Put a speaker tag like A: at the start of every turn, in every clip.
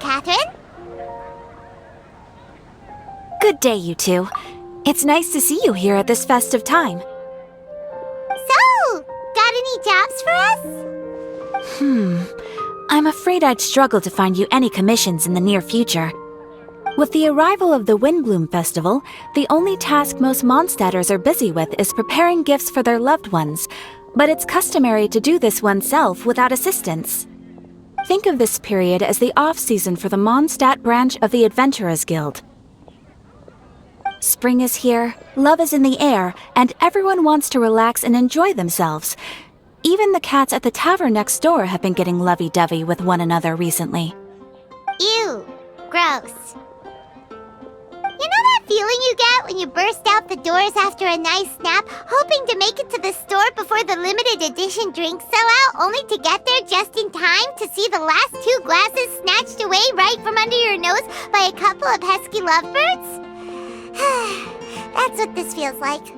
A: Catherine.
B: Good day, you two. It's nice to see you here at this festive time.
A: So, got any jobs for us?
B: I'm afraid I'd struggle to find you any commissions in the near future. With the arrival of the Windblume Festival, the only task most Mondstadters are busy with is preparing gifts for their loved ones, but it's customary to do this oneself without assistance. Think of this period as the off-season for the Mondstadt branch of the Adventurers Guild. Spring is here, love is in the air, and everyone wants to relax and enjoy themselves. Even the cats at the tavern next door have been getting lovey-dovey with one another recently.
A: Ew, gross. You know that feeling you get when you burst out the doors after a nice nap, hoping to make it to the store before the limited edition drinks sell out, only to get there just in time to see the last 2 glasses snatched away right from under your nose by a couple of pesky lovebirds? That's what this feels like.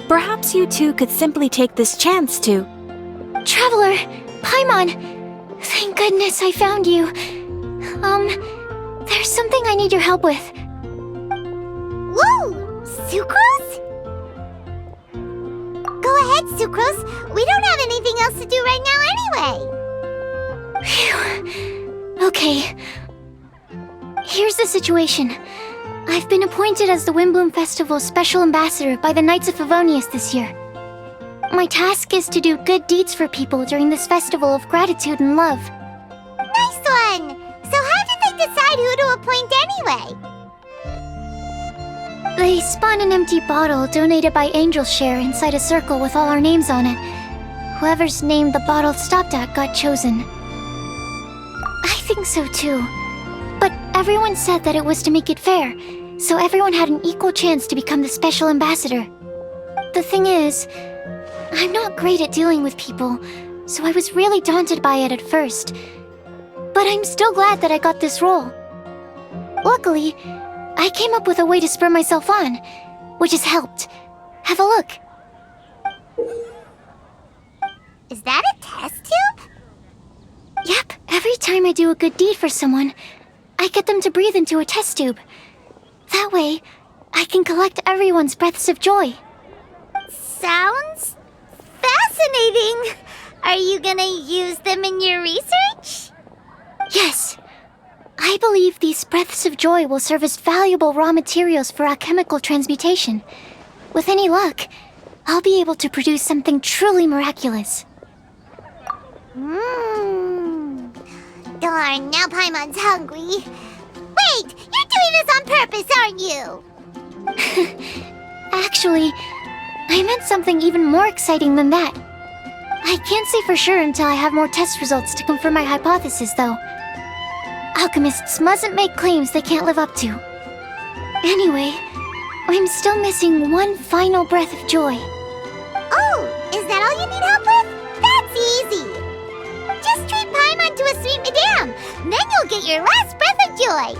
B: Perhaps you two could simply take this chance to...
C: Traveler! Paimon! Thank goodness I found you. There's something I need your help with.
A: Whoa! Sucrose? Go ahead, Sucrose. We don't have anything else to do right now anyway.
C: Phew. Okay. Here's the situation. I've been appointed as the Windblume Festival's special ambassador by the Knights of Favonius this year. My task is to do good deeds for people during this festival of gratitude and love.
A: Nice one! So how did they decide who to appoint anyway?
C: They spun an empty bottle donated by Angel's Share inside a circle with all our names on it. Whoever's name the bottle stopped at got chosen. I think so too. But everyone said that it was to make it fair, so everyone had an equal chance to become the special ambassador. The thing is, I'm not great at dealing with people, so I was really daunted by it at first. But I'm still glad that I got this role. Luckily, I came up with a way to spur myself on, which has helped. Have a look.
A: Is that a test tube?
C: Yep, every time I do a good deed for someone, I get them to breathe into a test tube. That way, I can collect everyone's breaths of joy.
A: Sounds fascinating. Are you gonna use them in your research?
C: Yes. I believe these breaths of joy will serve as valuable raw materials for alchemical transmutation. With any luck, I'll be able to produce something truly miraculous.
A: Darn, now Paimon's hungry. Wait, you're doing this on purpose, aren't you?
C: Actually, I meant something even more exciting than that. I can't say for sure until I have more test results to confirm my hypothesis, though. Alchemists mustn't make claims they can't live up to. Anyway, I'm still missing one final breath of joy.
A: Oh, is that all you need help with? That's easy. Just treat Paimon to a sweet madame, then you'll get your last breath of joy.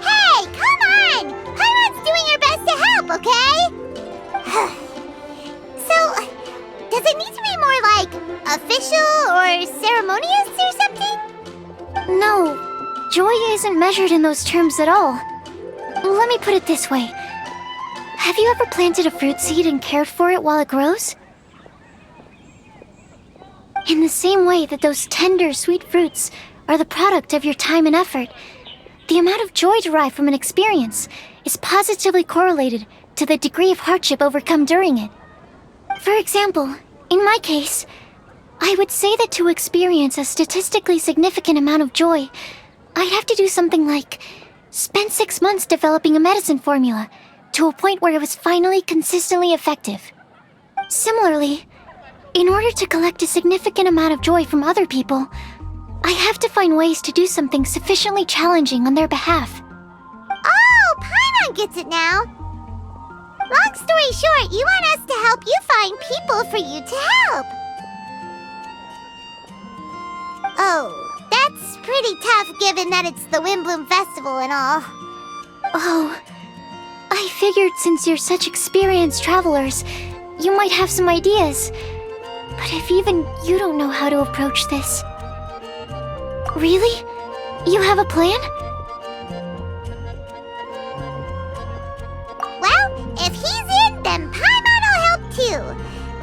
A: Hey, come on! Paimon's doing her best to help, okay? So, does it need to be more like official or ceremonious or something?
C: No, joy isn't measured in those terms at all. Let me put it this way. Have you ever planted a fruit seed and cared for it while it grows? In the same way that those tender, sweet fruits are the product of your time and effort, the amount of joy derived from an experience is positively correlated to the degree of hardship overcome during it. For example, in my case, I would say that to experience a statistically significant amount of joy, I'd have to do something like spend 6 months developing a medicine formula to a point where it was finally consistently effective. Similarly, in order to collect a significant amount of joy from other people, I have to find ways to do something sufficiently challenging on their behalf.
A: Oh, Paimon gets it now. Long story short, you want us to help you find people for you to help. Oh, that's pretty tough given that it's the Windblume Festival and all.
C: Oh, I figured since you're such experienced travelers, you might have some ideas. But if even you don't know how to approach this, Really? You have a plan?
A: Well, if he's in, then Paimon'll help too.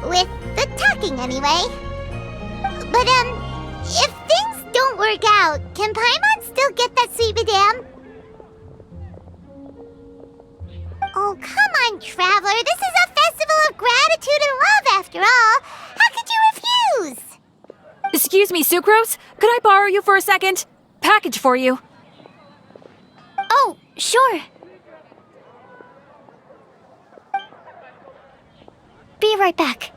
A: With the talking, anyway. But, if things don't work out, can Paimon still get that sweet madame? Oh, come on, Traveler. This is a festival of gratitude and love, after all. How could you refuse?
B: Excuse me, Sucrose? Could I borrow you for a second? Package for you.
C: Oh, sure. Be right back.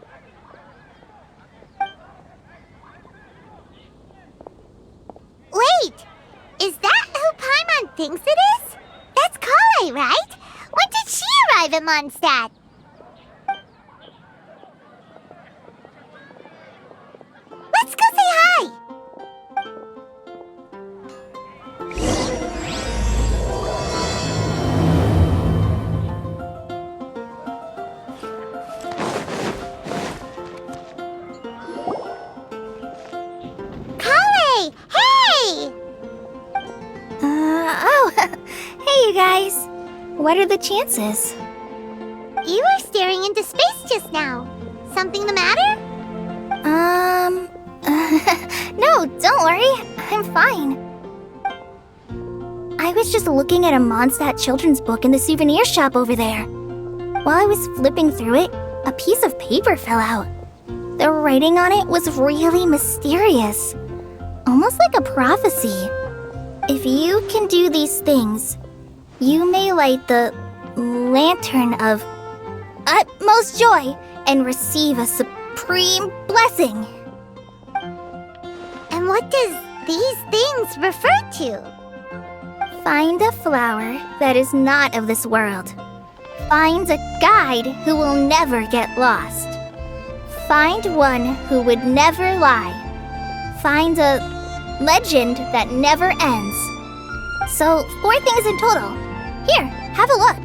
A: Wait! Is that who Paimon thinks it is? That's Kale, right? When did she arrive at Mondstadt? Let's go say hi! Kale! Hey!
C: Hey you guys. What are the chances?
A: You were staring into space just now. Something the matter?
C: No, don't worry. I'm fine. I was just looking at a Mondstadt children's book in the souvenir shop over there. While I was flipping through it, a piece of paper fell out. The writing on it was really mysterious. Almost like a prophecy. If you can do these things, you may light the lantern of utmost joy and receive a supreme blessing.
A: And what does these things refer to?
C: Find a flower that is not of this world. Find a guide who will never get lost. Find one who would never lie. Find a legend that never ends. So, 4 things in total. Here, have a look.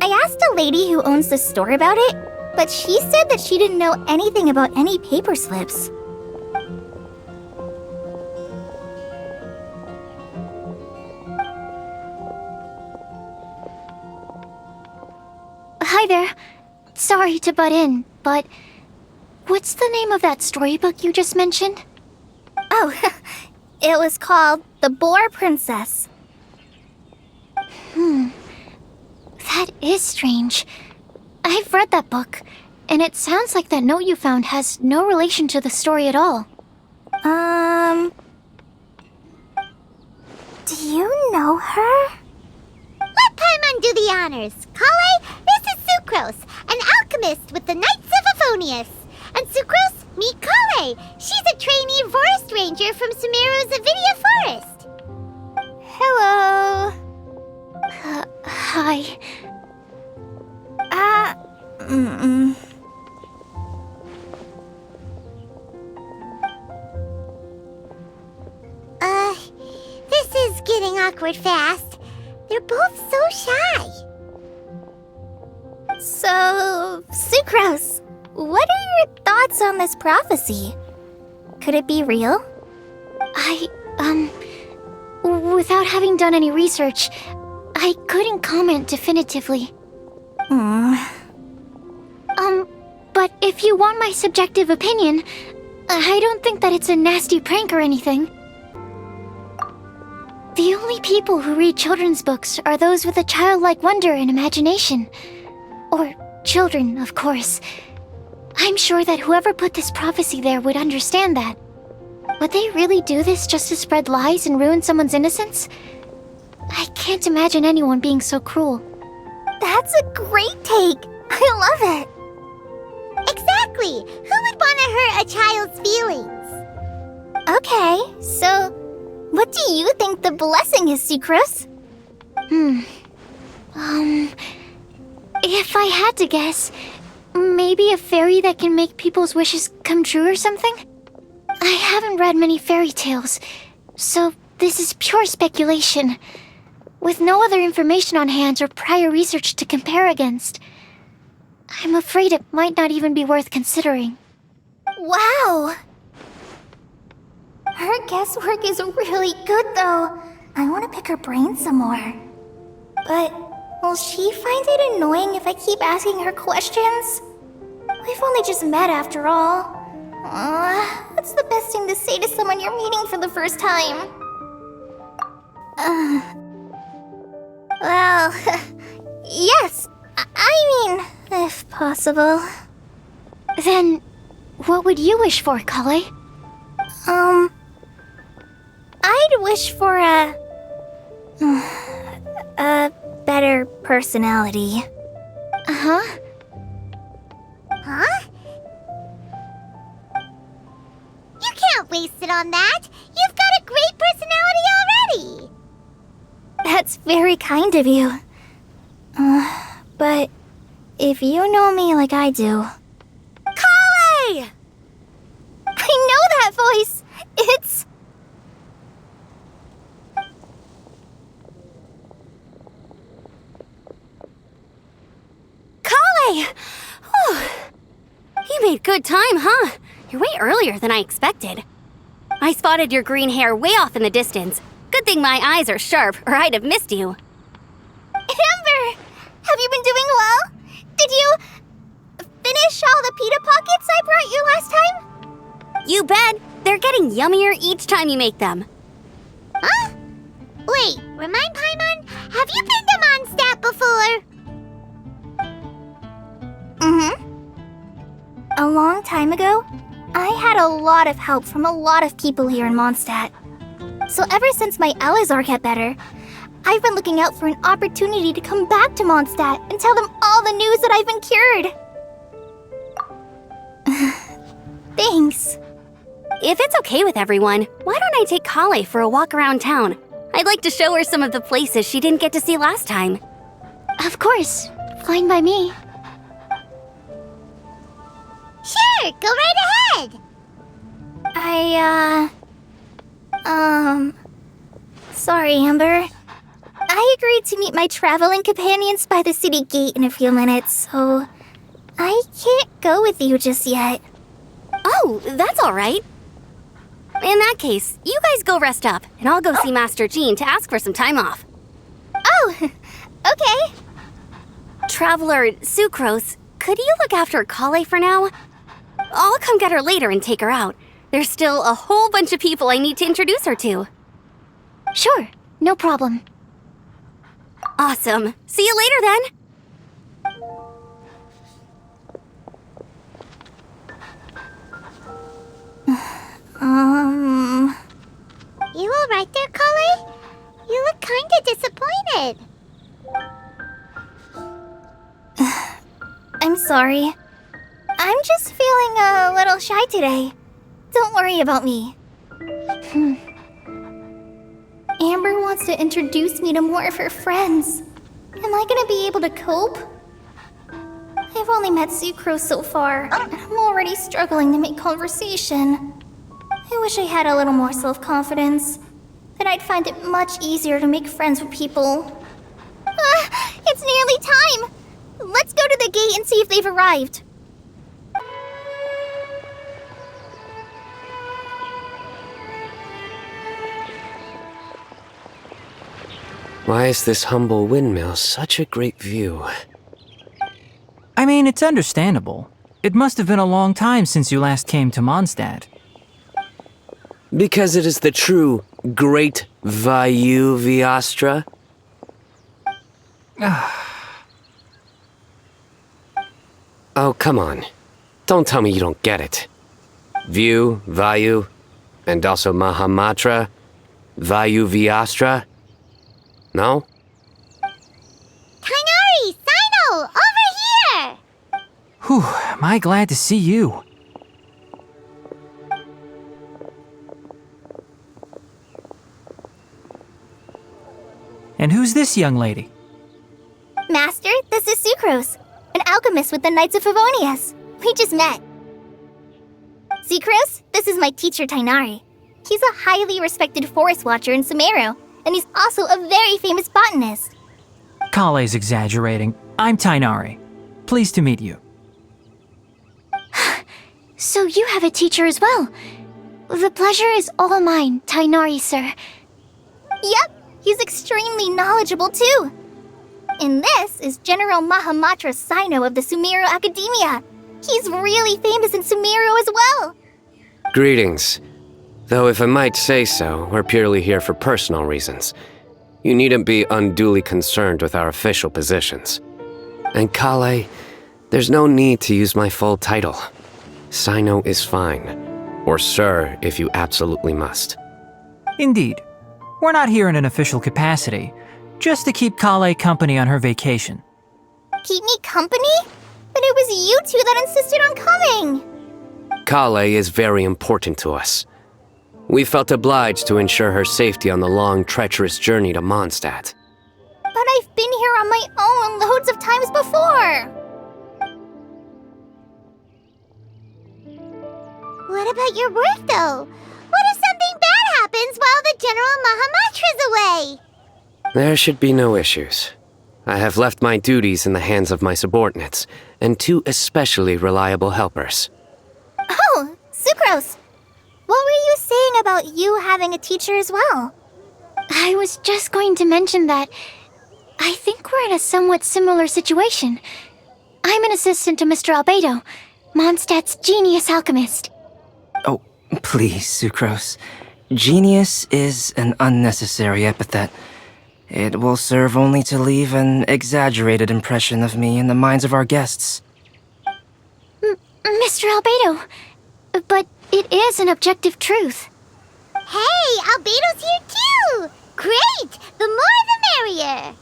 C: I asked a lady who owns the store about it, but she said that she didn't know anything about any paper slips. Hi there. Sorry to butt in, but what's the name of that storybook you just mentioned? Oh, it was called The Boar Princess. That is strange. I've read that book, and it sounds like that note you found has no relation to the story at all. Do you know her?
A: Let Paimon do the honors. Kale, this is Sucrose, an alchemist with the Knights of Aphonius. And Sucrose, meet Kale. She's a trainee forest ranger from Sumeru's Avidia Forest.
C: Hello. Hi.
A: This is getting awkward fast. They're both so shy.
C: So, Sucrose, what are your thoughts on this prophecy? Could it be real? Without having done any research, I couldn't comment definitively. But if you want my subjective opinion, I don't think that it's a nasty prank or anything. The only people who read children's books are those with a childlike wonder and imagination. Or children, of course. I'm sure that whoever put this prophecy there would understand that. Would they really do this just to spread lies and ruin someone's innocence? I can't imagine anyone being so cruel. That's a great take! I love it!
A: Exactly! Who would want to hurt a child's feelings?
C: Okay, so what do you think the blessing is, Sucrose? If I had to guess, maybe a fairy that can make people's wishes come true or something? I haven't read many fairy tales, so this is pure speculation. With no other information on hand or prior research to compare against, I'm afraid it might not even be worth considering.
A: Wow! Her guesswork is really good, though. I want to pick her brain some more. But will she find it annoying if I keep asking her questions? We've only just met after all. What's the best thing to say to someone you're meeting for the first time? Well, yes. I mean, if possible.
C: Then, what would you wish for, Kale?
A: I'd wish for a better personality.
C: Uh-huh.
A: Huh? You can't waste it on that! You've got a great personality already! That's very kind of you. But if you know me like I do... Kale! I know that voice! It's...
D: Kale! You made good time, huh? You're way earlier than I expected. I spotted your green hair way off in the distance. Good thing my eyes are sharp, or I'd have missed you.
A: Amber! Have you been doing well? Did you finish all the pita pockets I brought you last time?
D: You bet! They're getting yummier each time you make them.
A: Huh? Wait, remind Paimon, have you been to Mondstadt before? A long time ago, I had a lot of help from a lot of people here in Mondstadt. So ever since my Elazar got better, I've been looking out for an opportunity to come back to Mondstadt and tell them all the news that I've been cured. Thanks.
D: If it's okay with everyone, why don't I take Kale for a walk around town? I'd like to show her some of the places she didn't get to see last time.
C: Of course. Fine by me.
A: Sure, go right ahead. Sorry, Amber. I agreed to meet my traveling companions by the city gate in a few minutes, so I can't go with you just yet.
D: Oh, that's all right. In that case, you guys go rest up, and I'll go see Master Jean to ask for some time off.
A: Oh, okay.
D: Traveler Sucrose, could you look after Kale for now? I'll come get her later and take her out. There's still a whole bunch of people I need to introduce her to.
C: Sure, no problem.
D: Awesome. See you later then.
A: You all right there, Kale? You look kinda disappointed. I'm sorry. I'm just feeling a little shy today. Don't worry about me. Amber wants to introduce me to more of her friends. Am I gonna be able to cope? I've only met Sucrose so far, and I'm already struggling to make conversation. I wish I had a little more self-confidence. Then I'd find it much easier to make friends with people. It's nearly time! Let's go to the gate and see if they've arrived.
E: Why is this humble windmill such a great view?
F: I mean, it's understandable. It must have been a long time since you last came to Mondstadt.
E: Because it is the true Great Vayu Viastra? Oh, come on. Don't tell me you don't get it. View, Vayu, and also Mahamatra, Vayu Viastra? No?
A: Kainari! Sino! Over here!
F: Whew, am I glad to see you. And who's this young lady?
A: Master, this is Sucrose, an alchemist with the Knights of Favonius. We just met. Sucrose, this is my teacher Tainari. He's a highly respected forest watcher in Sumeru, and he's also a very famous botanist.
F: Kale's exaggerating. I'm Tainari. Pleased to meet you.
C: So you have a teacher as well. The pleasure is all mine, Tainari, sir.
G: Yep, he's extremely knowledgeable too. And this is General Mahamatra Sino of the Sumeru Academia. He's really famous in Sumeru as well.
E: Greetings. Though if I might say so, we're purely here for personal reasons. You needn't be unduly concerned with our official positions. And Kale, there's no need to use my full title. Sino is fine. Or sir, if you absolutely must.
F: Indeed. We're not here in an official capacity, just to keep Kale company on her vacation.
G: Keep me company? But it was you two that insisted on coming.
E: Kale is very important to us. We felt obliged to ensure her safety on the long, treacherous journey to Mondstadt.
G: But I've been here on my own loads of times before.
A: What about your work, though? What if something bad happens while the General Mahamatra's away?
E: There should be no issues. I have left my duties in the hands of my subordinates, and 2 especially reliable helpers.
G: Oh, Sucrose. What were you saying about you having a teacher as well?
C: I was just going to mention that I think we're in a somewhat similar situation. I'm an assistant to Mr. Albedo, Mondstadt's genius alchemist.
H: Oh, please, Sucrose. Genius is an unnecessary epithet. It will serve only to leave an exaggerated impression of me in the minds of our guests.
C: Mr. Albedo, but it is an objective truth.
A: Hey, Albedo's here too! Great! The more the merrier!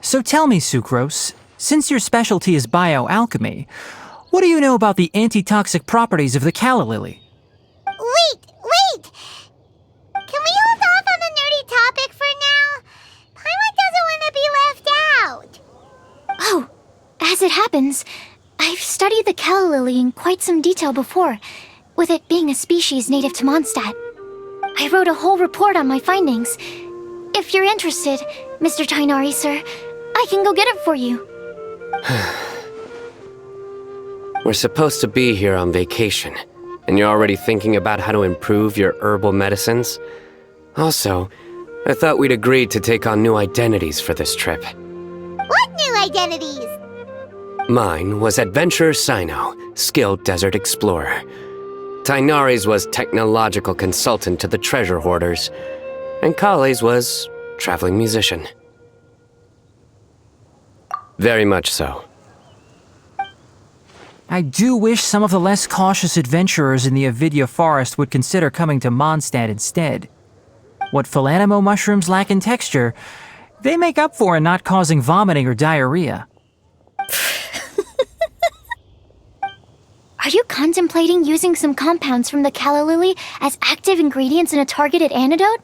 F: So tell me, Sucrose, since your specialty is bioalchemy, what do you know about the antitoxic properties of the calla lily?
A: Wait! Can we hold off on the nerdy topic for now? Paimon doesn't want to be left out.
C: Oh, as it happens, I've studied the calla lily in quite some detail before, with it being a species native to Mondstadt. I wrote a whole report on my findings. If you're interested, Mr. Tainari, sir, I can go get it for you.
E: We're supposed to be here on vacation, and you're already thinking about how to improve your herbal medicines? Also, I thought we'd agreed to take on new identities for this trip.
A: What new identities?
E: Mine was Adventurer Sino, skilled desert explorer. Tainari's was technological consultant to the treasure hoarders, and Kale's was traveling musician. Very much so.
F: I do wish some of the less cautious adventurers in the Avidya forest would consider coming to Mondstadt instead. What Philanimo mushrooms lack in texture, they make up for in not causing vomiting or diarrhea.
C: Are you contemplating using some compounds from the calla lily as active ingredients in a targeted antidote?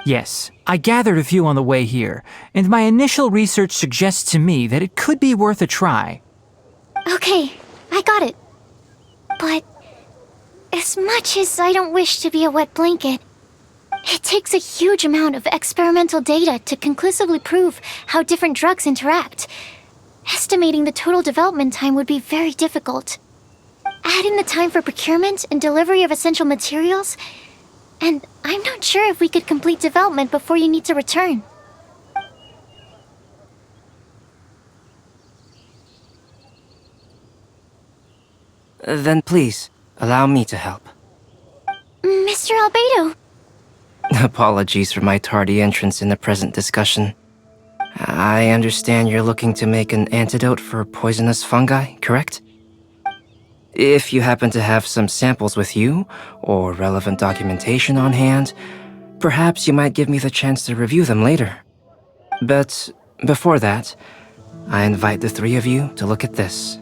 F: Yes, I gathered a few on the way here, and my initial research suggests to me that it could be worth a try.
C: Okay, I got it. But as much as I don't wish to be a wet blanket, it takes a huge amount of experimental data to conclusively prove how different drugs interact. Estimating the total development time would be very difficult. Add in the time for procurement and delivery of essential materials, and I'm not sure if we could complete development before you need to return.
H: Then please, allow me to help.
C: Mr. Albedo,
H: Apologies for my tardy entrance in the present discussion. I understand you're looking to make an antidote for poisonous fungi, correct? If you happen to have some samples with you, or relevant documentation on hand, perhaps you might give me the chance to review them later. But before that, I invite the 3 of you to look at this.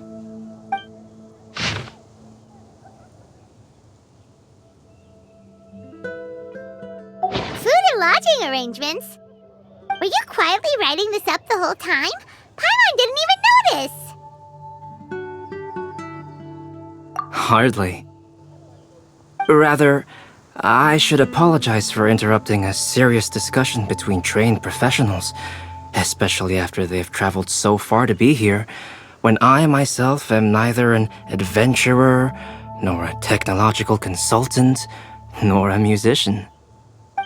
A: Food and lodging arrangements? Were you quietly writing this up the whole time? Paimon didn't even notice!
H: Hardly. Rather, I should apologize for interrupting a serious discussion between trained professionals. especially after they've traveled so far to be here, when I myself am neither an adventurer, nor a technological consultant, nor a musician.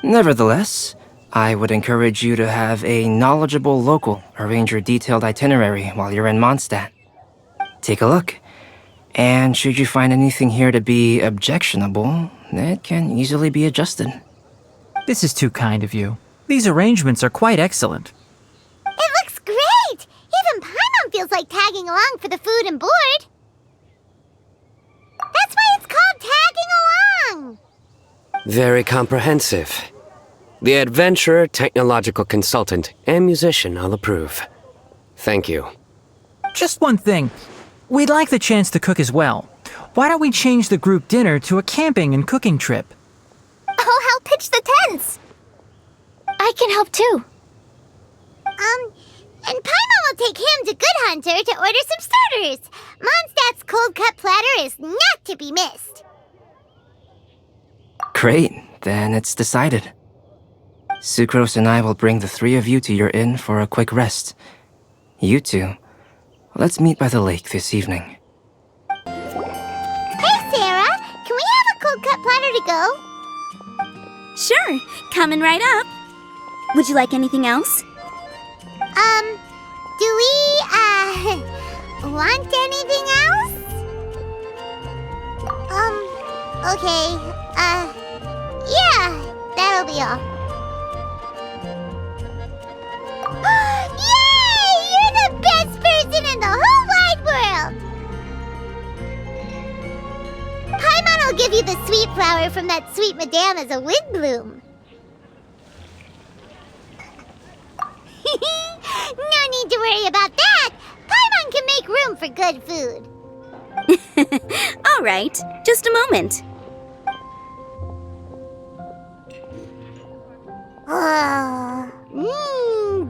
H: Nevertheless, I would encourage you to have a knowledgeable local arrange your detailed itinerary while you're in Mondstadt. Take a look, and should you find anything here to be objectionable, it can easily be adjusted.
F: This is too kind of you. These arrangements are quite excellent.
A: It looks great! Even Paimon feels like tagging along for the food and board. That's why it's called tagging along!
E: Very comprehensive. The adventurer, technological consultant, and musician all approve. Thank you.
F: Just one thing. We'd like the chance to cook as well. Why don't we change the group dinner to a camping and cooking trip?
G: I'll help pitch the tents.
C: I can help too.
A: And Paimon will take him to Good Hunter to order some starters. Mondstadt's cold cut platter is not to be missed.
H: Great, then it's decided. Sucrose and I will bring the three of you to your inn for a quick rest. You two, let's meet by the lake this evening.
A: Hey, Sarah, can we have a cold cut platter to go?
D: Sure, coming right up. Would you like anything else?
A: Do we, want anything else? Okay, yeah, that'll be all. Yay! You're the best person in the whole wide world! Paimon will give you the sweet flower from that sweet madame as a Windblume. No need to worry about that! Paimon can make room for good food.
D: All right, just a moment.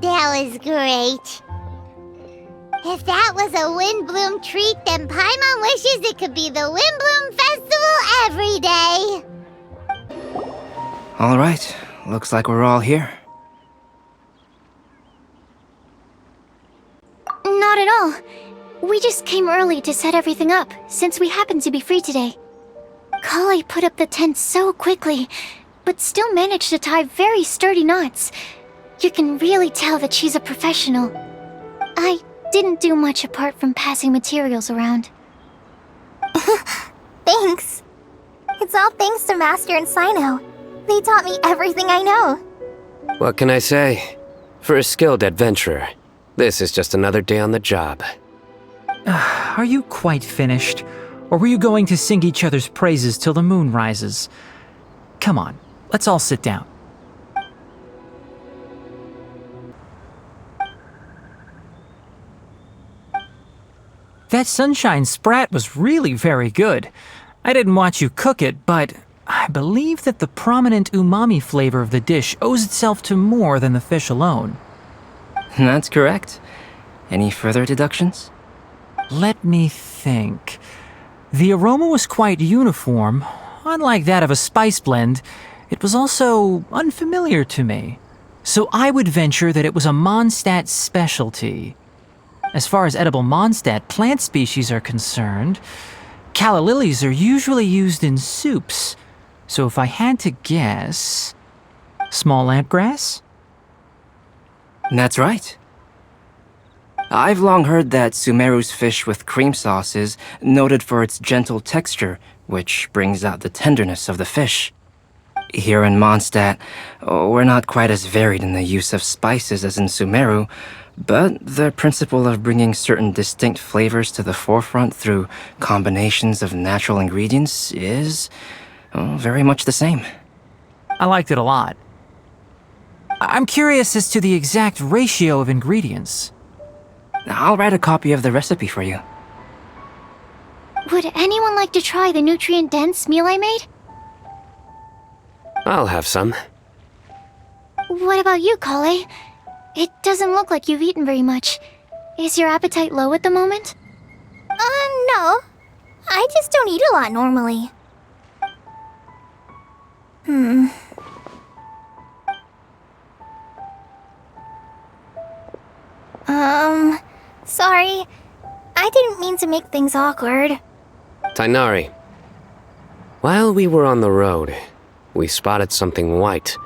A: That was great. If that was a Windblume treat, then Paimon wishes it could be the Windblume Festival every day.
H: All right, looks like we're all here.
C: Not at all. We just came early to set everything up, since we happen to be free today. Kale put up the tent so quickly, but still managed to tie very sturdy knots. You can really tell that she's a professional. I didn't do much apart from passing materials around.
G: Thanks. It's all thanks to Master and Sino. They taught me everything I know.
E: What can I say? For a skilled adventurer, this is just another day on the job.
F: Are you quite finished? Or were you going to sing each other's praises till the moon rises? Come on, let's all sit down. That sunshine sprat was really very good. I didn't watch you cook it, but I believe that the prominent umami flavor of the dish owes itself to more than the fish alone.
H: That's correct. Any further deductions?
F: Let me think. The aroma was quite uniform. Unlike that of a spice blend, it was also unfamiliar to me. So I would venture that it was a Mondstadt specialty. As far as edible Mondstadt plant species are concerned, calla lilies are usually used in soups. So if I had to guess... small lampgrass?
H: That's right. I've long heard that Sumeru's fish with cream sauce is noted for its gentle texture, which brings out the tenderness of the fish. Here in Mondstadt, we're not quite as varied in the use of spices as in Sumeru, but the principle of bringing certain distinct flavors to the forefront through combinations of natural ingredients is very much the same.
F: I liked it a lot. I'm curious as to the exact ratio of ingredients.
H: I'll write a copy of the recipe for you.
C: Would anyone like to try the nutrient-dense meal I made?
E: I'll have some.
C: What about you, Kale? It doesn't look like you've eaten very much. Is your appetite low at the moment?
G: No. I just don't eat a lot normally. Sorry. I didn't mean to make things awkward.
E: Tainari. While we were on the road, we spotted something white,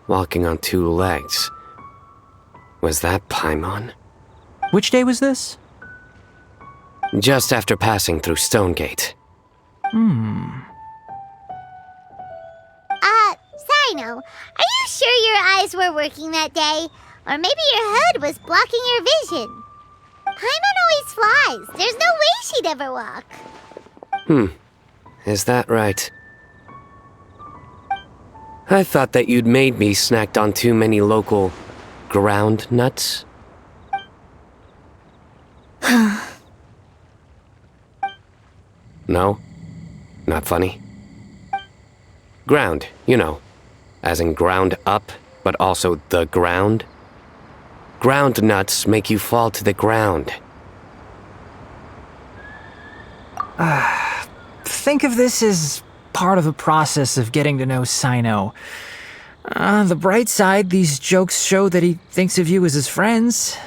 E: walking on two legs. Was that Paimon?
F: Which day was this?
E: Just after passing through Stonegate.
A: Sino, are you sure your eyes were working that day? Or maybe your hood was blocking your vision? Paimon always flies. There's no way she'd ever walk.
E: Is that right? I thought that you'd made me snacked on too many local ground nuts. No? Not funny? Ground, you know. As in ground up, but also the ground. Ground nuts make you fall to the ground.
F: Think of this as part of the process of getting to know Sino. On the bright side, these jokes show that he thinks of you as his friends.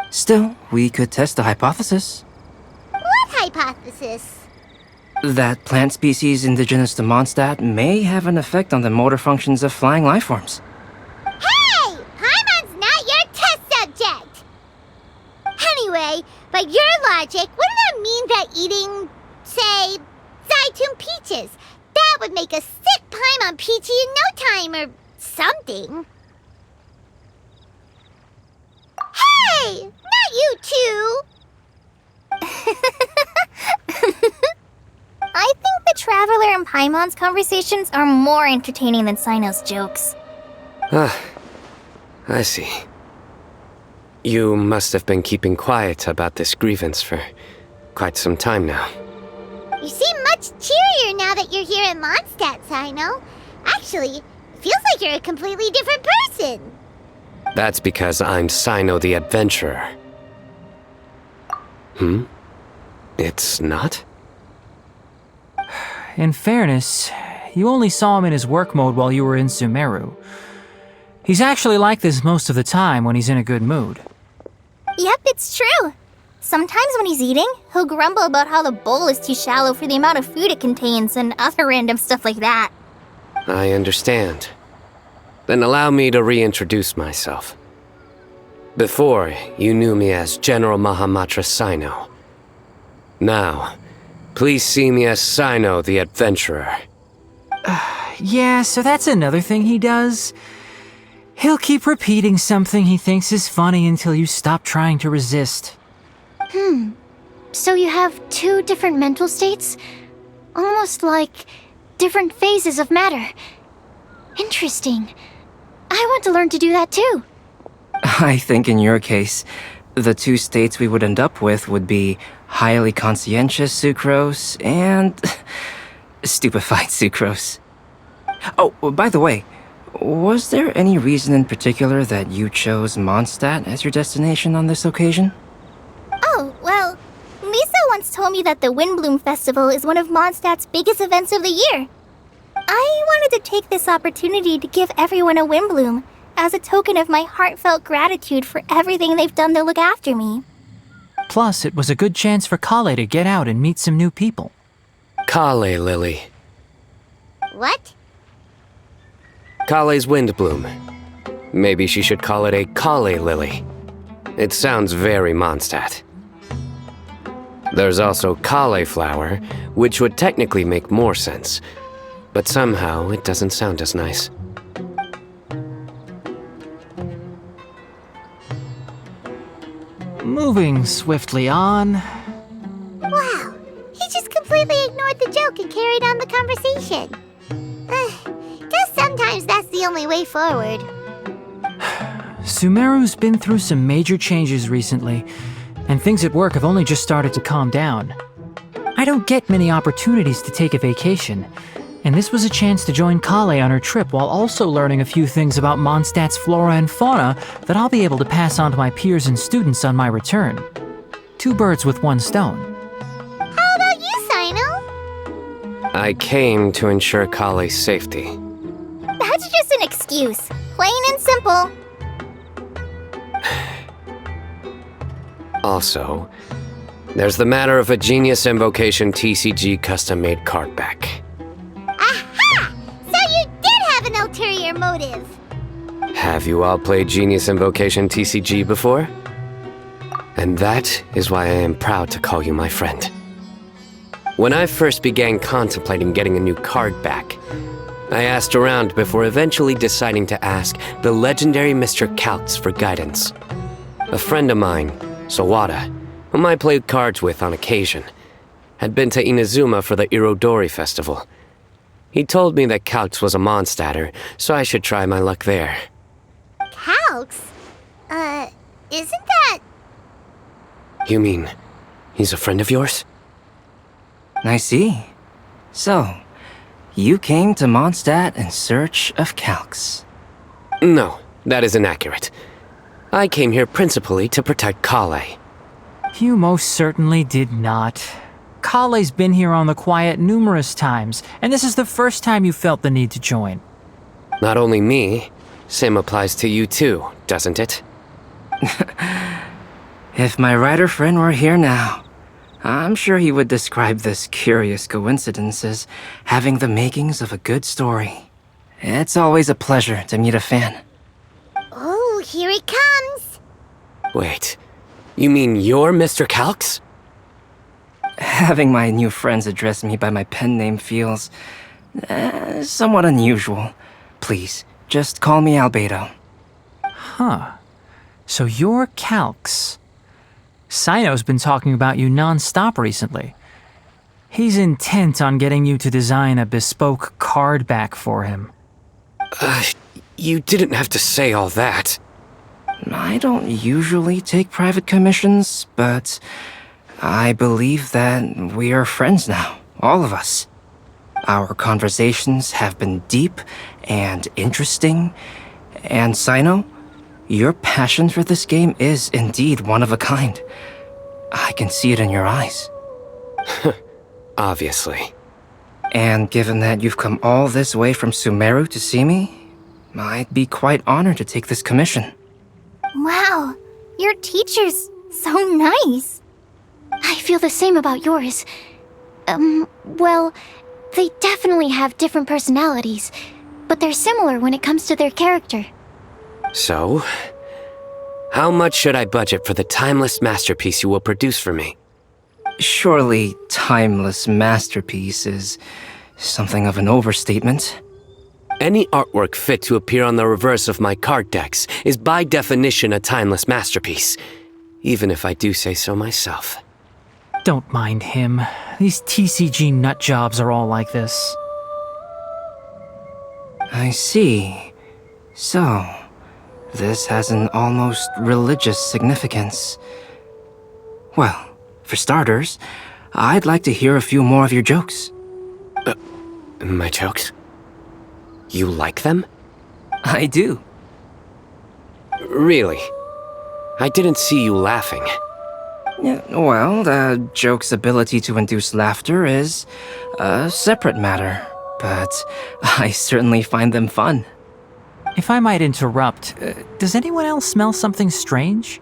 H: Still, we could test the hypothesis.
A: What hypothesis?
H: That plant species indigenous to Mondstadt may have an effect on the motor functions of flying lifeforms.
A: Hey! Paimon's not your test subject! Anyway, by your logic, wouldn't that mean that eating, say, Zaitun peaches, that would make a sick Paimon peachy in no time or something? Hey! Not you two!
G: I think the Traveler and Paimon's conversations are more entertaining than Sino's jokes.
E: I see. You must have been keeping quiet about this grievance for quite some time now.
A: You seem much cheerier now that you're here in Mondstadt, Sino. Actually, it feels like you're a completely different person.
E: That's because I'm Sino the Adventurer. It's not?
F: In fairness, you only saw him in his work mode while you were in Sumeru. He's actually like this most of the time when he's in a good mood.
G: Yep, it's true. Sometimes when he's eating, he'll grumble about how the bowl is too shallow for the amount of food it contains and other random stuff like that.
E: I understand. Then allow me to reintroduce myself. Before, you knew me as General Mahamatra Sino. Now, please see me as Sino the Adventurer.
F: Yeah, so that's another thing he does. He'll keep repeating something he thinks is funny until you stop trying to resist.
C: So you have two different mental states? Almost like different phases of matter. Interesting. I want to learn to do that too.
H: I think in your case, the two states we would end up with would be highly conscientious sucrose and stupefied sucrose. Oh, by the way, was there any reason in particular that you chose Mondstadt as your destination on this occasion?
G: Oh, well, Lisa once told me that the Windblume Festival is one of Mondstadt's biggest events of the year. I wanted to take this opportunity to give everyone a Windblume as a token of my heartfelt gratitude for everything they've done to look after me.
F: Plus, it was a good chance for Kale to get out and meet some new people.
E: Kale Lily.
A: What?
E: Kale's Windblume. Maybe she should call it a Kale Lily. It sounds very Mondstadt. There's also cauliflower, which would technically make more sense, but somehow it doesn't sound as nice.
F: Moving swiftly on.
A: Wow, he just completely ignored the joke and carried on the conversation. Guess sometimes that's the only way forward.
F: Sumeru's been through some major changes recently, and things at work have only just started to calm down. I don't get many opportunities to take a vacation, and this was a chance to join Kale on her trip while also learning a few things about Mondstadt's flora and fauna that I'll be able to pass on to my peers and students on my return. Two birds with one stone.
A: How about you, Sino?
E: I came to ensure Kale's safety.
G: That's just an excuse. Plain and simple.
E: Also, there's the matter of a Genius Invocation TCG custom-made card back.
A: Aha! So you did have an ulterior motive!
E: Have you all played Genius Invocation TCG before? And that is why I am proud to call you my friend. When I first began contemplating getting a new card back, I asked around before eventually deciding to ask the legendary Mr. Kaltz for guidance. A friend of mine, Sawada, whom I played cards with on occasion, had been to Inazuma for the Irodori festival. He told me that Kaltz was a Mondstatter, so I should try my luck there.
A: Kaltz? Isn't that...
E: You mean, he's a friend of yours?
H: I see. So, you came to Mondstadt in search of Kaltz.
E: No, that is inaccurate. I came here principally to protect Kale.
F: You most certainly did not. Kale's been here on the quiet numerous times, and this is the first time you felt the need to join.
E: Not only me, same applies to you too, doesn't it?
H: If my writer friend were here now, I'm sure he would describe this curious coincidence as having the makings of a good story. It's always a pleasure to meet a fan.
A: Oh, here it comes!
E: Wait, you mean you're Mr. Kaltz?
H: Having my new friends address me by my pen name feels somewhat unusual. Please, just call me Albedo.
F: Huh. So you're Kaltz. Sino's been talking about you non-stop recently. He's intent on getting you to design a bespoke card back for him.
E: You didn't have to say all that.
H: I don't usually take private commissions, but I believe that we are friends now, all of us. Our conversations have been deep and interesting, and Sino, your passion for this game is indeed one of a kind. I can see it in your eyes.
E: Obviously.
H: And given that you've come all this way from Sumeru to see me, I'd be quite honored to take this commission.
G: Wow, your teacher's so nice.
C: I feel the same about yours. Well, they definitely have different personalities, but they're similar when it comes to their character.
E: So, how much should I budget for the timeless masterpiece you will produce for me?
H: Surely, timeless masterpiece is something of an overstatement.
E: Any artwork fit to appear on the reverse of my card decks is by definition a timeless masterpiece, even if I do say so myself.
F: Don't mind him. These TCG nutjobs are all like this.
H: I see. So, this has an almost religious significance. Well, for starters, I'd like to hear a few more of your jokes.
E: My jokes? You like them?
H: I do.
E: Really? I didn't see you laughing.
H: Yeah, well, the joke's ability to induce laughter is a separate matter, but I certainly find them fun.
F: If I might interrupt, does anyone else smell something strange?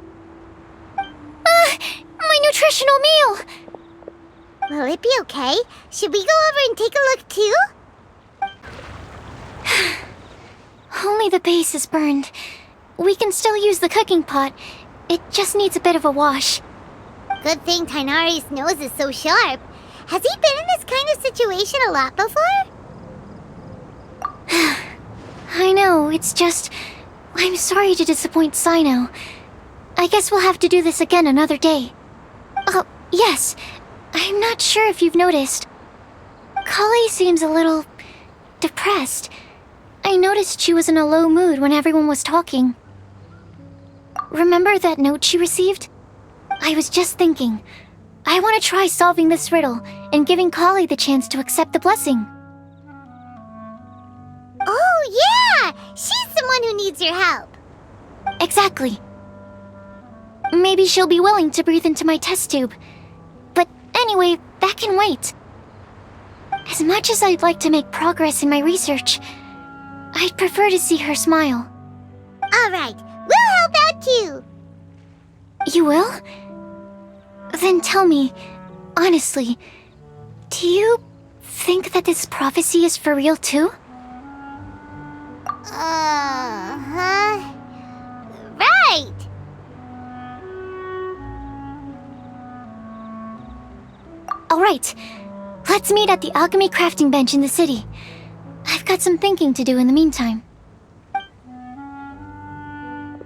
C: My nutritional meal!
A: Will it be okay? Should we go over and take a look too?
C: Only the base is burned. We can still use the cooking pot. It just needs a bit of a wash.
A: Good thing Tainari's nose is so sharp. Has he been in this kind of situation a lot before?
C: I know, it's just... I'm sorry to disappoint Sino. I guess we'll have to do this again another day. Oh, yes. I'm not sure if you've noticed. Kale seems a little... depressed. I noticed she was in a low mood when everyone was talking. Remember that note she received? I was just thinking. I want to try solving this riddle and giving Kale the chance to accept the blessing.
A: Oh, yeah! She's someone who needs your help.
C: Exactly. Maybe she'll be willing to breathe into my test tube. But anyway, that can wait. As much as I'd like to make progress in my research, I'd prefer to see her smile.
A: All right, we'll help out too.
C: You will? Then tell me, honestly, do you think that this prophecy is for real too?
A: Uh-huh. Right!
C: Alright, let's meet at the alchemy crafting bench in the city. I've got some thinking to do in the meantime.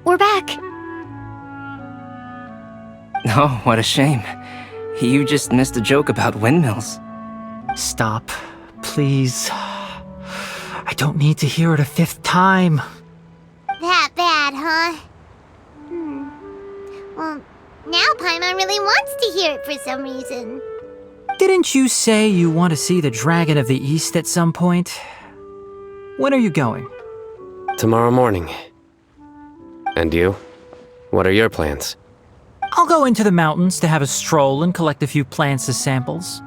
C: We're back.
H: Oh, what a shame. You just missed a joke about windmills.
F: Stop, please. I don't need to hear it a fifth time.
A: That bad, huh? Well, now Paimon really wants to hear it for some reason.
F: Didn't you say you want to see the Dragon of the East at some point? When are you going?
E: Tomorrow morning. And you? What are your plans?
F: I'll go into the mountains to have a stroll and collect a few plants as samples.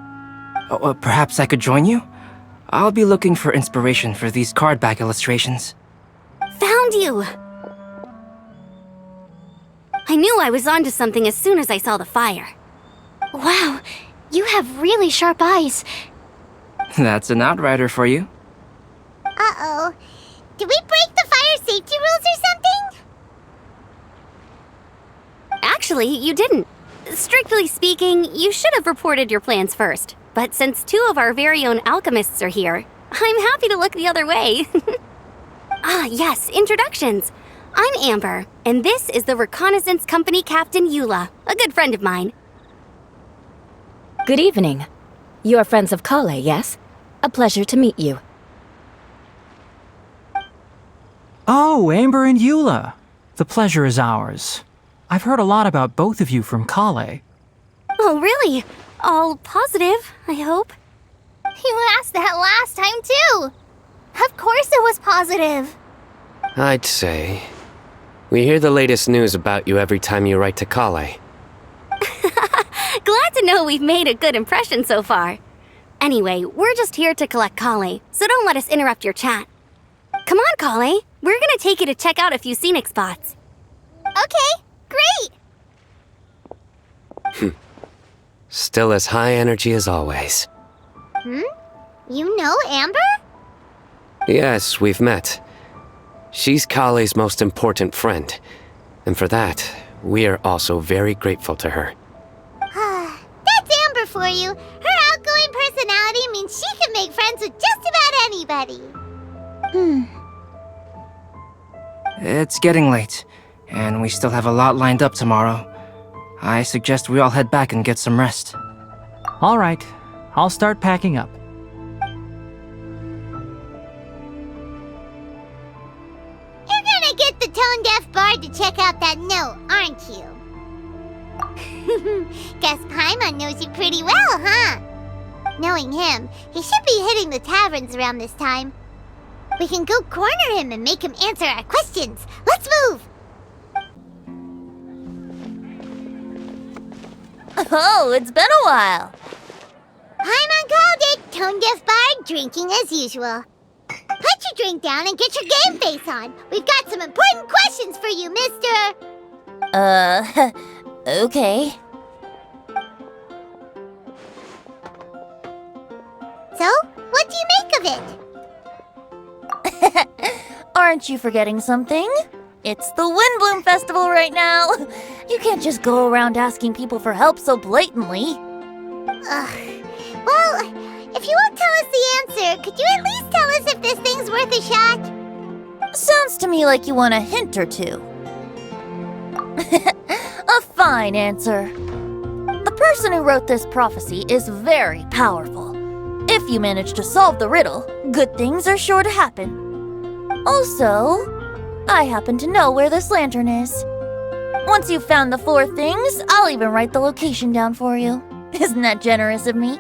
H: Oh, perhaps I could join you? I'll be looking for inspiration for these card back illustrations.
D: Found you! I knew I was onto something as soon as I saw the fire.
C: Wow, you have really sharp eyes.
H: That's an outrider for you.
A: Uh-oh. Did we break the fire safety rules or something?
D: Actually, you didn't. Strictly speaking, you should have reported your plans first. But since 2 of our very own alchemists are here, I'm happy to look the other way. Ah, yes, introductions. I'm Amber, and this is the Reconnaissance Company Captain Eula, a good friend of mine.
B: Good evening. You are friends of Kale, yes? A pleasure to meet you.
F: Oh, Amber and Eula. The pleasure is ours. I've heard a lot about both of you from Kale.
D: Oh, really? All positive, I hope.
G: You asked that last time, too. Of course it was positive.
E: I'd say. We hear the latest news about you every time you write to Kale.
D: Glad to know we've made a good impression so far. Anyway, we're just here to collect Kale, so don't let us interrupt your chat. Come on, Kale. We're gonna take you to check out a few scenic spots.
G: Okay, great.
E: Still as high energy as always.
A: You know Amber?
E: Yes, we've met. She's Kale's most important friend. And for that, we are also very grateful to her.
A: That's Amber for you. Her outgoing personality means she can make friends with just about anybody.
H: It's getting late, and we still have a lot lined up tomorrow. I suggest we all head back and get some rest.
F: All right, I'll start packing up.
A: You're gonna get the tone-deaf bard to check out that note, aren't you? Guess Paimon knows you pretty well, huh? Knowing him, he should be hitting the taverns around this time. We can go corner him and make him answer our questions. Let's move!
I: Oh, it's been a while.
A: Paimon called it. Tone-deaf bard drinking as usual. Put your drink down and get your game face on. We've got some important questions for you, mister.
I: Okay.
A: So, what do you make of it?
I: Aren't you forgetting something? It's the Windblume Festival right now. You can't just go around asking people for help so blatantly.
A: Well, if you won't tell us the answer, could you at least tell us if this thing's worth a shot?
I: Sounds to me like you want a hint or two. A fine answer. The person who wrote this prophecy is very powerful. If you manage to solve the riddle, good things are sure to happen. Also, I happen to know where this lantern is. Once you've found the 4 things, I'll even write the location down for you. Isn't that generous of me?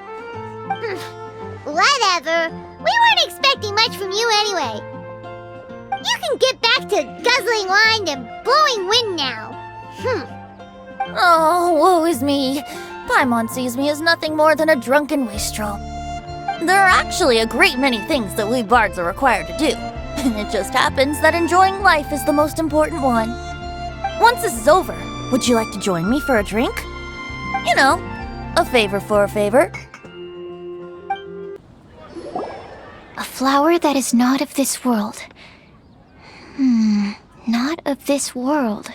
A: Whatever. We weren't expecting much from you anyway. You can get back to guzzling wine and blowing wind now.
I: Oh, woe is me. Paimon sees me as nothing more than a drunken wastrel. There are actually a great many things that we bards are required to do. And it just happens that enjoying life is the most important one. Once this is over, would you like to join me for a drink? You know, a favor for a favor.
C: A flower that is not of this world. Not of this world.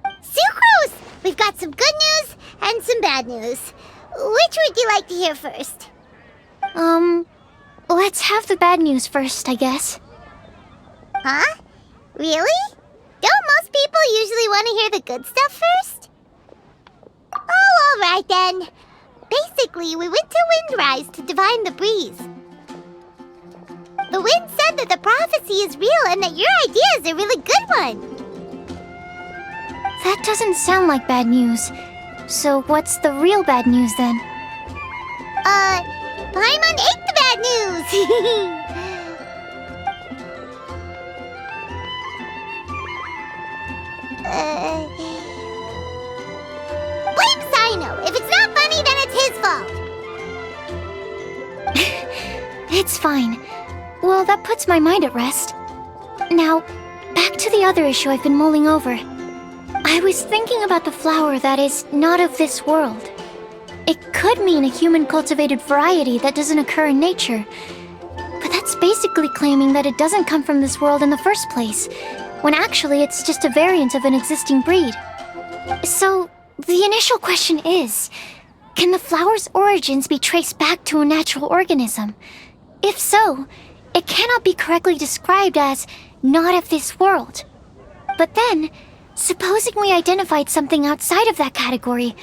A: Sucrose! We've got some good news and some bad news. Which would you like to hear first?
C: Let's have the bad news first, I guess.
A: Huh? Really? Don't most people usually want to hear the good stuff first? Oh, alright then. Basically, we went to Windrise to divine the breeze. The wind said that the prophecy is real and that your idea is a really good one.
C: That doesn't sound like bad news. So what's the real bad news then?
A: Paimon ate the bad news! Blame Sino! If it's not funny, then it's his fault!
C: It's fine. Well, that puts my mind at rest. Now, back to the other issue I've been mulling over. I was thinking about the flower that is not of this world. It could mean a human-cultivated variety that doesn't occur in nature. But that's basically claiming that it doesn't come from this world in the first place, when actually it's just a variant of an existing breed. So, the initial question is, can the flower's origins be traced back to a natural organism? If so, it cannot be correctly described as not of this world. But then, supposing we identified something outside of that category,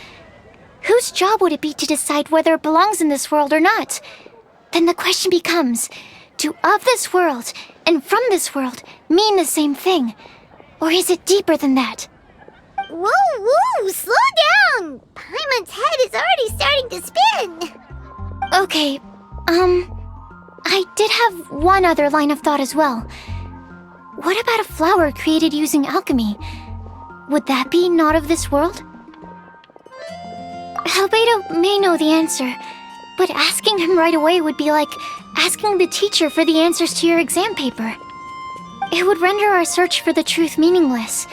C: whose job would it be to decide whether it belongs in this world or not? Then the question becomes, do of this world and from this world mean the same thing? Or is it deeper than that?
A: Whoa, slow down! Paimon's head is already starting to spin!
C: Okay, I did have one other line of thought as well. What about a flower created using alchemy? Would that be not of this world? Albedo may know the answer, but asking him right away would be like asking the teacher for the answers to your exam paper. It would render our search for the truth meaningless.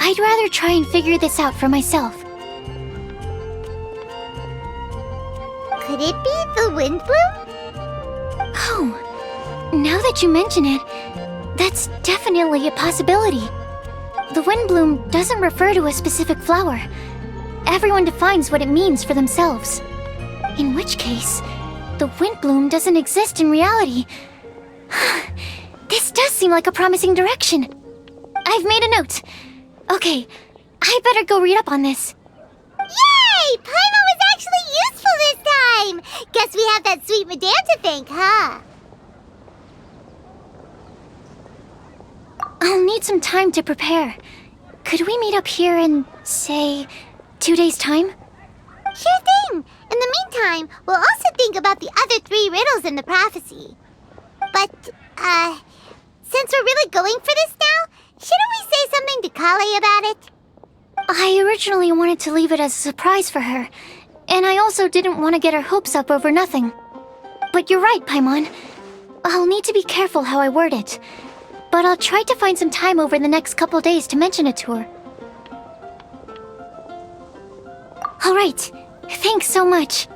C: I'd rather try and figure this out for myself.
A: Could it be the Windblume?
C: Oh, now that you mention it, that's definitely a possibility. The Windblume doesn't refer to a specific flower. Everyone defines what it means for themselves. In which case, the Windblume doesn't exist in reality. This does seem like a promising direction. I've made a note. Okay, I better go read up on this.
A: Yay! Paimon was actually useful this time! Guess we have that sweet madame to thank, huh?
C: I'll need some time to prepare. Could we meet up here in, say, 2 days' time?
A: Sure thing! In the meantime, we'll also think about the other 3 riddles in the prophecy. But, since we're really going for this now, shouldn't we say something to Kale about it?
C: I originally wanted to leave it as a surprise for her, and I also didn't want to get her hopes up over nothing. But you're right, Paimon. I'll need to be careful how I word it. But I'll try to find some time over the next couple days to mention it to her. Alright, thanks so much.